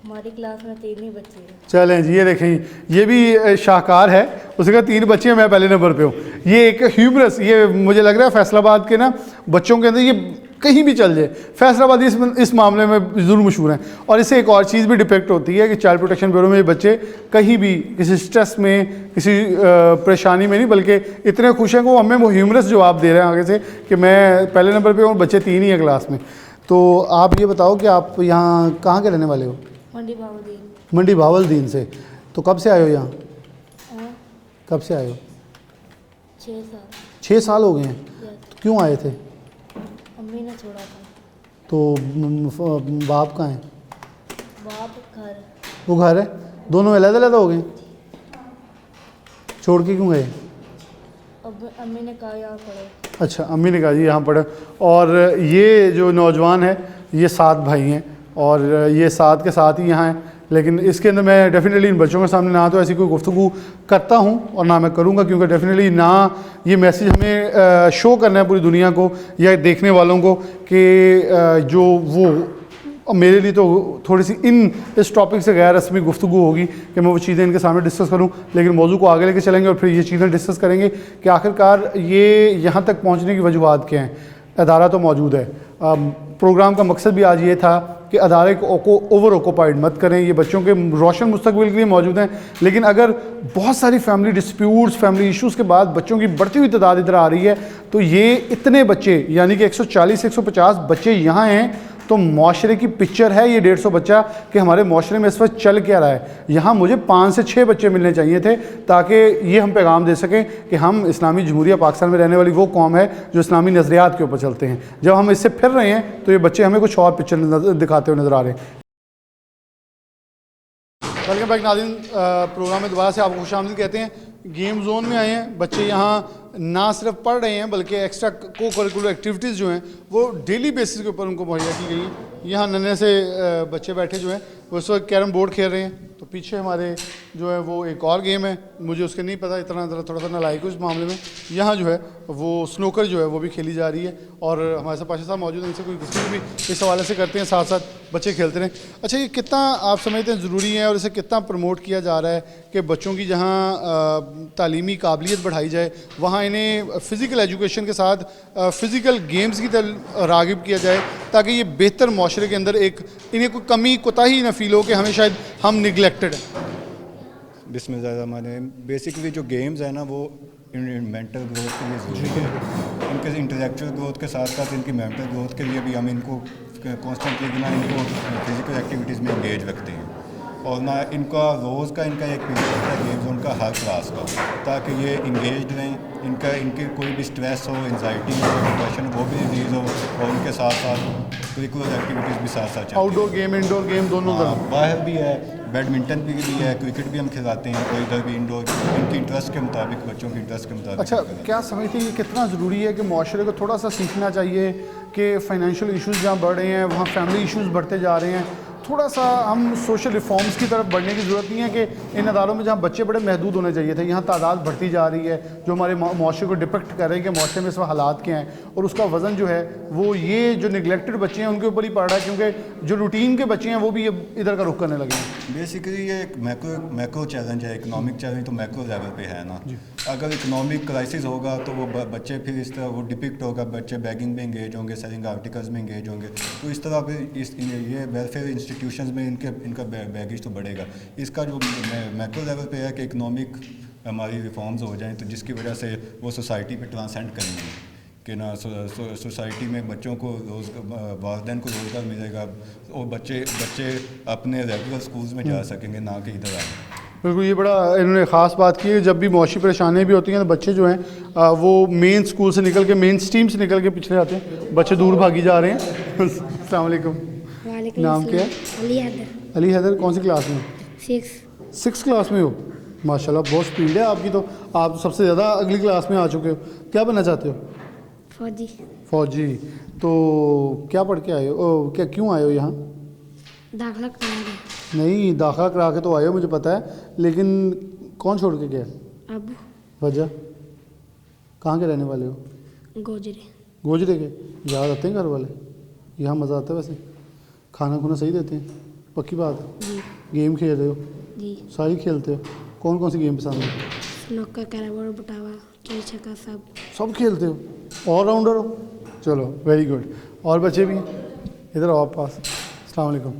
हमारी क्लास में 3 ही बच्चे हैं। चलें जी, ये देखें, ये भी शाहकार है, उसके 3 बच्चे हैं, मैं पहले नंबर पे हूँ। ये एक ह्यूमरस, ये मुझे लग रहा है फैसलाबाद के ना बच्चों के अंदर ये कहीं भी चल जाए, फैसलाबाद इस मामले में ज़रूर मशहूर हैं। और इससे एक और चीज़ भी डिपेक्ट होती है कि चाइल्ड प्रोटेक्शन ब्यूरो में ये बच्चे कहीं भी किसी स्ट्रेस में, किसी परेशानी में नहीं, बल्कि इतने खुश हैं कि वो हमें वो ह्यूमरस जवाब दे रहे हैं आगे से कि मैं पहले नंबर पे हूँ, बच्चे 3 ही हैं क्लास में। तो आप ये बताओ कि आप यहाँ कहाँ के रहने वाले हो? मंडी बावदीन। मंडी बावलदीन से। तो कब से आए हो यहाँ? हाँ, कब से आए हो? 6 साल। 6 साल हो गए हैं। यस। तो क्यों आए थे? अम्मी ने छोड़ा था। तो बाप कहाँ हैं? घर वो घर है, दोनों अलग अलग हो गए, छोड़ के क्यों गए? अब अम्मी ने कहा यहाँ पढ़ो। अच्छा, अम्मी ने कहा जी यहाँ पढ़े। और ये जो नौजवान है ये 7 भाई हैं और ये 7 के साथ ही यहाँ हैं, लेकिन इसके अंदर मैं डेफिनेटली इन बच्चों के सामने ना तो ऐसी कोई गुफ्तगू करता हूँ और ना मैं करूँगा, क्योंकि डेफिनेटली ना ये मैसेज हमें शो करना है पूरी दुनिया को या देखने वालों को कि जो वो मेरे लिए तो थोड़ी सी इस टॉपिक से गैर रस्मी गुफ्तगू होगी कि मैं वो चीज़ें इनके सामने डिस्कस करूं, लेकिन मौजू को आगे लेके चलेंगे और फिर ये चीज़ें डिस्कस करेंगे कि आखिरकार ये यहाँ तक पहुँचने की वजूहत क्या हैं। अदारा तो मौजूद है, प्रोग्राम का मकसद भी आज ये था कि अदारे को ओवर ऑक्यूपाइड मत करें, ये बच्चों के रोशन मुस्तकबिल के लिए मौजूद हैं, लेकिन अगर बहुत सारी फैमिली डिस्प्यूट्स, फैमिली इश्यूज़ के बाद बच्चों की बढ़ती हुई तादाद इधर आ रही है, तो ये इतने बच्चे यानी कि 140-150 बच्चे यहाँ हैं, तो माशरे की पिक्चर है ये 150 बच्चा कि हमारे माशरे में इस वक्त चल क्या रहा है। यहाँ मुझे 5 से 6 बच्चे मिलने चाहिए थे ताकि ये हम पैगाम दे सकें कि हम इस्लामी जमहूरिया पाकिस्तान में रहने वाली वो कौम है जो इस्लामी नज़रियात के ऊपर चलते हैं। जब हम इससे फिर रहे हैं तो ये बच्चे हमें कुछ और पिक्चर दिखाते हुए नज़र आ रहे हैं। वेलकम बैक नाज़रीन, प्रोग्राम में दोबारा से आपको खुशामदीद कहते हैं। गेम जोन में आए हैं बच्चे, यहाँ ना सिर्फ पढ़ रहे हैं बल्कि एक्स्ट्रा को करिकुलर एक्टिविटीज़ जो हैं वो डेली बेसिस के ऊपर उनको मुहैया की गई हैं। यहाँ नन्हे से बच्चे बैठे जो हैं वो इस वक्त कैरम बोर्ड खेल रहे हैं, तो पीछे हमारे जो है वो एक और गेम है, मुझे उसके नहीं पता, इतना थोड़ा सा नालायक उस मामले में। यहाँ जो है वो स्नूकर जो है वो भी खेली जा रही है और हमारे साथ पाशा साहब मौजूद हैं, इनसे कोई गुफ्तगू भी इस हवाले से करते हैं, साथ साथ बच्चे खेलते रहें। अच्छा, ये कितना आप समझते हैं ज़रूरी है और इसे कितना प्रमोट किया जा रहा है कि बच्चों की जहाँ तालीमी काबिलियत बढ़ाई जाए वहाँ इन्हें फ़िज़िकल एजुकेशन के साथ फ़िज़िकल गेम्स की तरफ राग़िब किया जाए ताकि ये बेहतर माशरे के अंदर एक इन्हें कोई कमी कोताही ना फील हो कि हमें शायद हम निगलेक्टेड हैं। बिस्मिल्लाहिर्रहमानिर्रहीम। बेसिकली जो गेम्स है ना वो मेंटल ग्रोथ के लिए ज़रूरी है, इनके इंटेलेक्चुअल ग्रोथ के साथ साथ इनकी मेंटल ग्रोथ के लिए भी हम इनको कॉन्स्टेंटली ना इनको फिज़िकल एक्टिविटीज़ में एंगेज रखते हैं और ना इनका रोज़ का इनका एक पीरियड होता है गेम जोन का हर क्लास का, ताकि ये इंगेज रहें, इनके कोई भी स्ट्रेस हो, एंजाइटी हो, डिप्रेशन वो भी रिलीज़ हो और उनके साथ साथ करिकुलर एक्टिविटीज़ भी साथ साथ आउटडोर गेम इंडोर गेम दोनों तरह, बाहर भी है, बैडमिंटन भी है, क्रिकेट भी हम खिलाते हैं, तो इधर भी इंडोर इनके इंटरेस्ट के मुताबिक, बच्चों के इंटरेस्ट के मुताबिक। अच्छा, क्या समझते हैं ये कितना ज़रूरी है कि माशरे को थोड़ा सा सीखना चाहिए कि फ़ाइनेंशियल इश्यूज़ जहाँ बढ़ रहे हैं वहाँ फैमिली इश्यूज़ बढ़ते जा रहे हैं, थोड़ा सा हम सोशल रिफॉर्म्स की तरफ बढ़ने की ज़रूरत नहीं है कि इन अदारों में जहाँ बच्चे बड़े महदूद होने चाहिए थे यहाँ तादाद बढ़ती जा रही है, जो हमारे माशरे को डिपेक्ट कर रहे हैं कि माशरे में इस वक्त हालात क्या हैं और उसका वज़न जो है वो ये जो निगलेक्टेड बच्चे हैं उनके ऊपर ही पड़ रहा है, क्योंकि जो रूटीन के बच्चे हैं वो भी इधर का रुख करने लगे हैं। बेसिकली ये एक मैक्रो चैलेंज है, इकोनॉमिक चैलेंज तो मैक्रो लेवल पे है ना। अगर इकोनॉमिक क्राइसिस होगा तो वो बच्चे फिर इस तरह वो डिपिक्ट होगा, बच्चे बैगिंग में इंगेज होंगे, सेलिंग आर्टिकल्स में इंगेज होंगे, तो इस तरह फिर ये वेलफेयर इंस्टीट्यूशंस में इनका बैगेज तो बढ़ेगा। इसका जो मैक्रो लेवल पे है कि इकोनॉमिक हमारी रिफॉर्म्स हो जाएं तो जिसकी वजह से वो सोसाइटी पे ट्रांसेंड करेंगे कि ना सोसाइटी में बच्चों को वालिदैन को रोज़गार मिलेगा और बच्चे अपने रेगुलर स्कूल्स में जा सकेंगे, ना कि इधर आए। बिल्कुल, ये बड़ा इन्होंने ख़ास बात की है। जब भी मौशी परेशानियाँ भी होती हैं तो बच्चे जो हैं वो मेन स्कूल से निकल के, मेन स्ट्रीम से निकल के पिछले आते हैं, बच्चे दूर भागी जा रहे हैं। अस्सलाम वालेकुम। नाम क्या है? अली हैदर। अली हैदर, कौन सी क्लास में? 6 क्लास में हो? माशाल्लाह, बहुत स्पीड है आपकी, तो आप सबसे ज़्यादा अगली क्लास में आ चुके हो। क्या बनना चाहते हो? फौजी। फौजी। तो क्या पढ़ के आए हो? क्या क्यों आए हो यहाँ? दाखिला कराया। नहीं, दाखिला करा के तो आए हो मुझे पता है, लेकिन कौन छोड़ के गया? अबू। वजह? कहाँ के रहने वाले हो? गोजरे। गोजरे के? याद आते हैं घर वाले? यहाँ मज़ा आता है वैसे? खाना खुना सही देते हैं? पक्की बात है? जी। गेम खेल रहे हो? जी। सारी खेलते हो? कौन कौन सी गेम पसंद है? स्नूकर, कैरम बोर्ड, बटावा, चिड़ी छिक्का, सब खेलते हो? ऑलराउंडर हो? चलो, वेरी गुड। और बच्चे भी हैं? इधर आओ आप पास। अस्सलाम वालेकुम।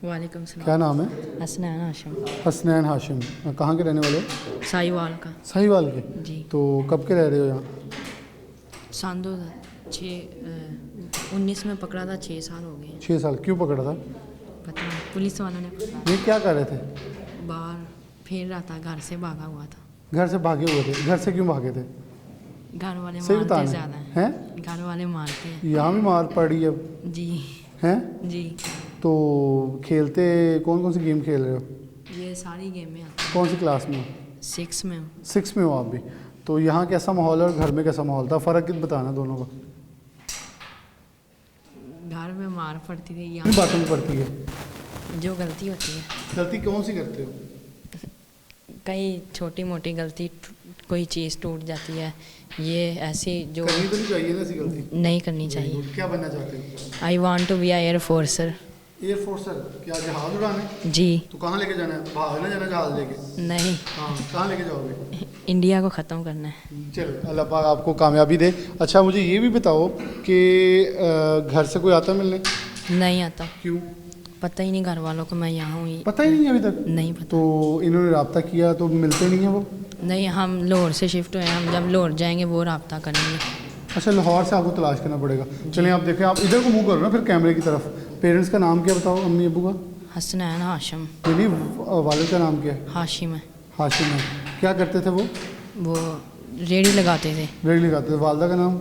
वालेकुम सलाम। क्या नाम है? हसनैन हाशिम। हसनैन हाशिम। कहाँ के रहने वाले हो? साहिवाल का। साहिवाल के? जी। तो कब के रह रहे हो यहाँ? सन 2019 में पकड़ा था, 6 साल हो गए। 6 साल। क्यों पकड़ा था? पता नहीं, पुलिस वालों ने पकड़ा। ये क्या कर रहे थे? बाहर फिर रहा था, घर से भागा हुआ था। घर से भागे हुए थे? घर से क्यों भागे थे? घर वाले सही मारते बताना ज़्यादा हैं? घर वाले मारते हैं। यहाँ भी मार पड़ी है? जी। हैं? जी। तो खेलते कौन कौन सी गेम खेल रहे हो? ये सारी गेमें आती कौन सी क्लास में हो? हैं 6 में हूँ। 6 में हो आप भी। तो यहाँ कैसा माहौल है और घर में कैसा माहौल था, फ़र्क कितना बताना दोनों का? घर में मार पड़ती थी, किन यहाँ बातों में पड़ती है? जो गलती होती है, गलती कौन सी करते हो? कई छोटी मोटी गलती, कोई चीज़ टूट जाती है, ये ऐसी जो करनी तो नहीं चाहिए ना ऐसी गलती। नहीं करनी चाहिए। क्या बनना चाहते हो? I want to be air forcer. Air forcer? क्या जहाज उड़ाने? जी। तो कहाँ लेके जाना है? भागना जाना जहाज लेके? नहीं, हाँ, कहाँ लेके जाओगे? इंडिया को ख़त्म करना है। चलो अल्लाह पाक आपको कामयाबी दे। अच्छा मुझे ये भी बताओ कि घर से कोई आता मिलने? नहीं आता, क्यों? पता ही नहीं घर वालों को मैं यहाँ हूँ। पता ही नहीं अभी तक? नहीं पता। तो इन्होंने रब्ता किया तो मिलते नहीं है वो? नहीं, हम लाहौर से शिफ्ट हुए हैं, हम जब लाहौर जाएंगे वो रब्ता करेंगे। अच्छा, लाहौर से आपको तलाश करना पड़ेगा। चलें आप देखें, आप इधर को मुँह करो ना फिर कैमरे की तरफ। पेरेंट्स का नाम क्या बताओ, अम्मी अबू का? हसनैन हाशिम। नहीं, वालिद का नाम क्या है? हाशिम है। हाशिम है। क्या करते थे वो? वो रेडी लगाते थे। रेडी लगाते थे। वालदा का नाम?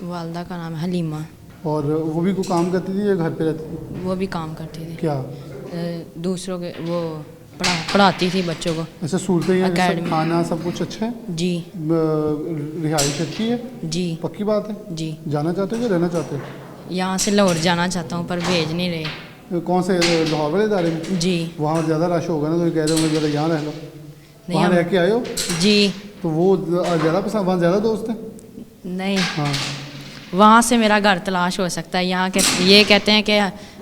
वालदा का नाम हलीमा। और वो भी कोई काम करती थी या घर पे रहती थी? वो भी काम करते थे। क्या? दूसरों के वो पढ़ाती थी बच्चों को। ऐसे सूरतें हैं, सब Academy। खाना सब कुछ अच्छा है? जी। रिहाइश अच्छी है? जी। पक्की बात है? जी। जाना चाहते हो या रहना चाहते हो? यहाँ से लाहौर जाना चाहता हूँ पर भेज नहीं रहे। कौन से लाहौर वाले इदारे में? जी। वहाँ ज़्यादा रश होगा ना, तो कह रहे होंगे ज़रा यहाँ रह लो। नहीं, वहाँ हम- रह के आए हो? जी। तो वो ज़्यादा पसंद, वहाँ ज़्यादा दोस्त हैं? नहीं, हाँ। वहाँ से मेरा घर तलाश हो सकता है। यहाँ के ये कहते हैं कि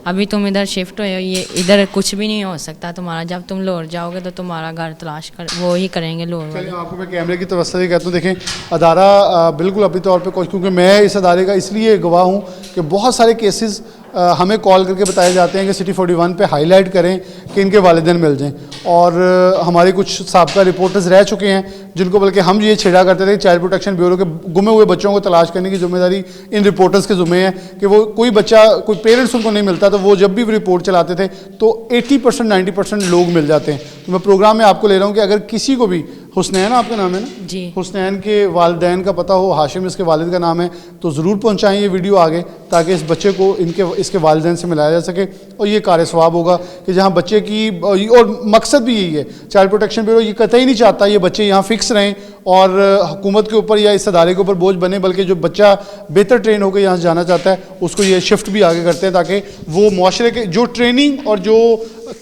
अभी तुम इधर शिफ्ट हुए हो, ये इधर कुछ भी नहीं हो सकता तुम्हारा। जब तुम लाहौर जाओगे तो तुम्हारा घर तलाश कर वो ही करेंगे लाहौर वाले। चलिए आपको मैं कैमरे की तरफ से कहता हूँ, देखें अदारा बिल्कुल अपनी तौर पे कोई, क्योंकि मैं इस अदारे का इसलिए गवाह हूँ कि बहुत सारे केसेस हमें कॉल करके बताए जाते हैं कि सिटी 41 पे हाईलाइट करें कि इनके वालिदैन मिल जाएं। और हमारे कुछ साबका रिपोर्टर्स रह चुके हैं जिनको बल्कि हम ये छेड़ा करते थे कि चाइल्ड प्रोटेक्शन ब्यूरो के गुमे हुए बच्चों को तलाश करने की जिम्मेदारी इन रिपोर्टर्स के ज़ुम्मे है कि वो कोई बच्चा, कोई पेरेंट्स उनको नहीं मिलता, तो वो जब भी रिपोर्ट चलाते थे तो 80% 90% लोग मिल जाते हैं। तो मैं प्रोग्राम में आपको ले रहा हूँ कि अगर किसी को भी, हुसनैन आपका नाम है ना? जी। हुसनैन के वालिदैन का पता हो, हाशिम इसके वालिद का नाम है, तो ज़रूर पहुँचाएँ ये वीडियो आगे, ताकि इस बच्चे को इसके वालिदैन से मिलाया जा सके। और ये कार सवाब होगा कि जहाँ बच्चे की, और मकसद भी यही है, चाइल्ड प्रोटेक्शन ब्यूरो ये कतई नहीं चाहता ये बच्चे यहाँ फिक्स रहें और हुकूमत के ऊपर या इस अदारे के ऊपर बोझ बने, बल्कि जो बच्चा बेहतर ट्रेन होकर यहाँ से जाना चाहता है उसको ये शिफ्ट भी आगे करते हैं, ताकि वो मुआशरे के जो ट्रेनिंग और जो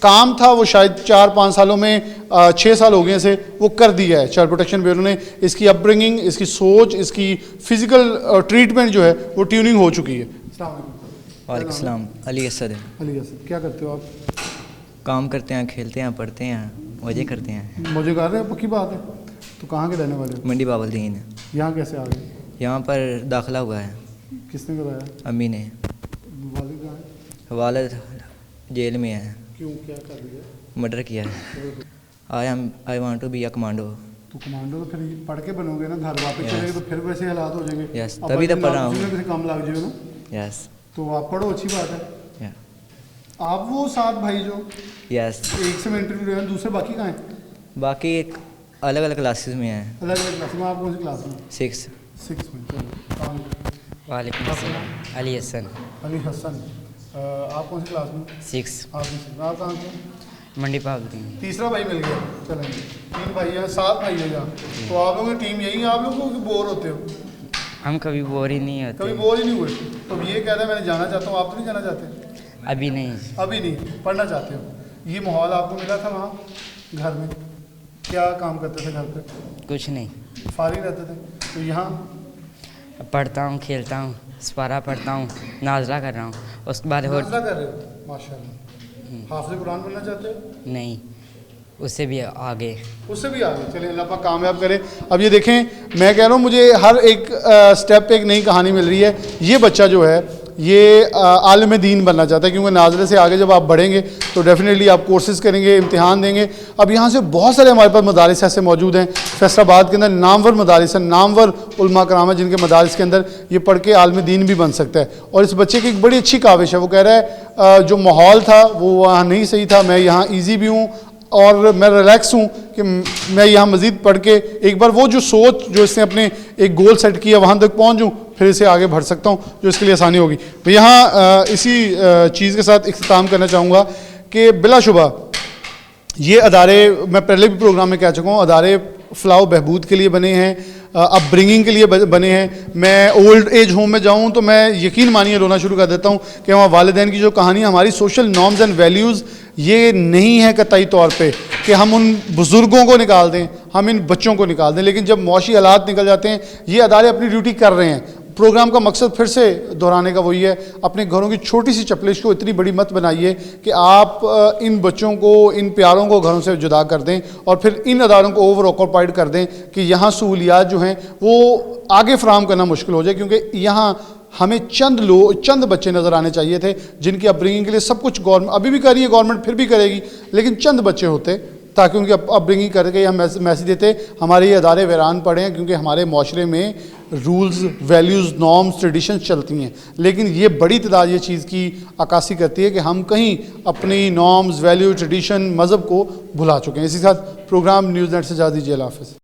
काम था वो शायद 4-5 सालों में 6 साल हो गए से वो कर दिया है चाइल्ड प्रोटेक्शन ब्यूरो ने। इसकी अपब्रिंगिंग, इसकी सोच, इसकी फ़िज़िकल ट्रीटमेंट जो है वो ट्यूनिंग हो चुकी है। वालेकुम सलाम। अली असद है। अली असद, क्या करते हो आप? काम करते हैं, खेलते हैं, पढ़ते हैं, मज़े करते हैं। मौजे कर रहे हैं? पक्की बात है। तो कहाँ के रहने वाले हो? मंडी बाबलदीन। यहाँ कैसे आ गए? यहाँ पर दाखिला हुआ है। किसने कराया? अम्मी ने। वालिद कहाँ है? वालिद जेल में है। क्यों, क्या कर दिया? मर्डर किया है। I want to be a commando. तो कमांडो तो फिर पढ़ के बनोगे ना, घर वापस चलेंगे तो फिर वैसे हालात हो जाएंगे। Yes, अब तभी तो अपने पढ़ रहा हूँ। लाभ किसी काम लग जाएगा ना। यस। तो आप पढ़ो, अच्छी बात है। या आप वो 7 भाई जो यस। एक से में इंटरव्यू रहे हैं, दूसरे बाकी कहाँ हैं? बाकी एक अलग अलग क्लासेस में हैं। अलग अलग क्लास में। आप कौन सी क्लास में? 6। 6 में। चलो। वालेकुम अस्सलाम। अली हसन। अली हसन, आप कौन सी क्लास में? 6। आप कहाँ से? मंडी पावती। तीसरा भाई मिल गया। चलेंगे 3 भाई हैं, 7 भाई है यहाँ। तो आप लोगों की टीम यही है, आप लोगों को बोर होते हो? हम कभी बोर ही नहीं होते। कभी बोर ही नहीं हुए? तो ये कह रहे हैं मैंने जाना चाहता हूँ, आप तो नहीं जाना चाहते? अभी नहीं। अभी नहीं, पढ़ना चाहते हो। ये माहौल आपको मिला था वहाँ घर में? क्या काम करते थे घर पे? कुछ नहीं, फारिग रहते थे। तो यहाँ पढ़ता हूँ, खेलता हूँ, सपारा पढ़ता हूँ, नाजरा कर रहा हूँ। उसके बाद हो नाज़िला कर रहे हो? माशाल्लाह। हाफ़िज़ कुरान बनना चाहते हो? नहीं, उससे भी आगे। उससे भी आगे। चलिए अल्लाह पाक कामयाब करे। अब ये देखें, मैं कह रहा हूँ मुझे हर एक स्टेप पे एक नई कहानी मिल रही है। ये बच्चा जो है ये आलिम दीन बनना चाहता है, क्योंकि नाज़रे से आगे जब आप बढ़ेंगे तो डेफिनेटली आप कोर्सेज़ करेंगे, इम्तिहान देंगे। अब यहाँ से बहुत सारे हमारे पास मदारिस ऐसे मौजूद हैं फैसलाबाद के अंदर, नामवर मदारिस हैं, नामवर उलमा कराम है, जिनके मदारिस के अंदर ये पढ़ के आलिम दीन भी बन सकता है। और इस बच्चे की एक बड़ी अच्छी काविश है, वो कह रहा है जो माहौल था वो वहाँ नहीं सही था, मैं यहाँ ईजी भी हूँ और मैं रिलैक्स हूँ कि मैं यहाँ मज़ीद पढ़ के एक बार वो जो सोच जो इसने अपने एक गोल सेट किया वहाँ तक पहुँचूँ, फिर इसे आगे बढ़ सकता हूँ, जो इसके लिए आसानी होगी। मैं यहाँ इसी चीज़ के साथ इख्तिताम करना चाहूँगा कि बिलाशुबा ये अदारे, मैं पहले भी प्रोग्राम में कह चुका हूँ, अदारे फ़लाह बहबूद के लिए बने हैं, अपब्रिंगिंग के लिए बने हैं। मैं ओल्ड एज होम में जाऊँ तो मैं यकीन मानिए रोना शुरू कर देता हूँ कि वहाँ वालिदैन की जो कहानी, हमारी सोशल नॉर्म्स एंड वैल्यूज़ ये नहीं है कतई तौर पे कि हम उन बुज़ुर्गों को निकाल दें, हम इन बच्चों को निकाल दें। लेकिन जब मुआशी हालात निकल जाते हैं, ये अदारे अपनी ड्यूटी कर रहे हैं। प्रोग्राम का मकसद फिर से दोहराने का वही है, अपने घरों की छोटी सी चपलिश को इतनी बड़ी मत बनाइए कि आप इन बच्चों को, इन प्यारों को घरों से जुदा कर दें और फिर इन अदारों को ओवर ऑक्यूपाइड कर दें कि यहाँ सहूलियात जो हैं वो आगे फराहम करना मुश्किल हो जाए। क्योंकि यहाँ हमें चंद बच्चे नज़र आने चाहिए थे जिनकी अपब्रिंगिंग के लिए सब कुछ गवर्नमेंट अभी भी कर रही है, गवर्नमेंट फिर भी करेगी, लेकिन चंद बच्चे होते ताकि उनकी अपब्रिंगिंग करके हम मैसेज देते हमारे ये अदारे वीरान पड़े हैं। क्योंकि हमारे माशरे में रूल्स, वैल्यूज़, नॉर्म्स, ट्रेडिशंस चलती हैं, लेकिन ये बड़ी तादाद ये चीज़ की अक्कासी करती है कि हम कहीं अपनी नॉर्म्स, वैल्यू, ट्रेडिशन, मज़हब को भुला चुके हैं। इसी के साथ प्रोग्राम न्यूज़ नेट से इजाज़त दीजिए। अल्लाह हाफ़िज़।